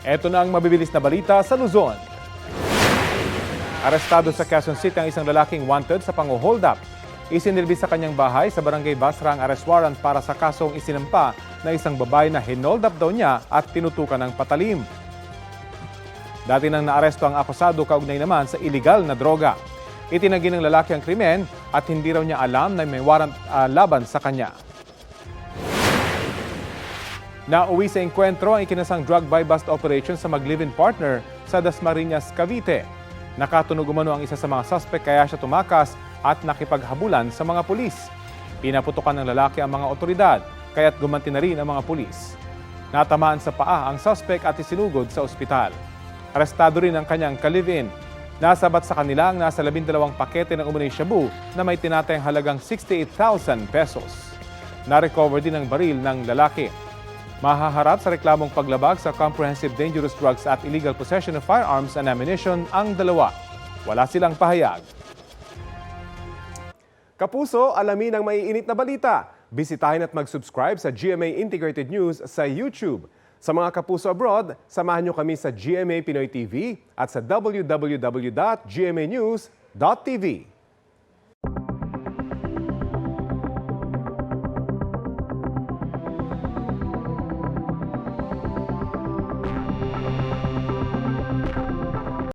Ito na ang mabibilis na balita sa Luzon. Arestado sa Quezon City ang isang lalaking wanted sa pang-hold up. Isinilbi sa kanyang bahay sa Barangay Basra ang arrest warrant para sa kasong isinampa na isang babae na hinold up daw niya at tinutukan ng patalim. Dati nang naaresto ang akusado kaugnay naman sa iligal na droga. Itinanggi ng lalaki ang krimen at hindi raw niya alam na may warrant laban sa kanya. Nauwi sa engkwentro ang ikinasang drug buy-bust operation sa mag-live-in partner sa Dasmariñas, Cavite. Nakatunog umano ang isa sa mga suspect kaya siya tumakas at nakipaghabulan sa mga pulis. Pinaputukan ng lalaki ang mga otoridad kaya't gumanti na rin ang mga pulis. Natamaan sa paa ang suspect at isinugod sa ospital. Arestado rin ang kanyang ka-live-in. Nasabat sa kanila ang nasa 12 pakete ng umano'y shabu na may tinatayang halagang 68,000 pesos. Na-recover din ang baril ng lalaki. Mahaharap sa reklamong paglabag sa Comprehensive Dangerous Drugs at Illegal Possession of Firearms and Ammunition ang dalawa. Wala silang pahayag. Kapuso, alamin ang maiinit na balita. Bisitahin at mag-subscribe sa GMA Integrated News sa YouTube. Sa mga kapuso abroad, samahan niyo kami sa GMA Pinoy TV at sa www.gmanews.tv.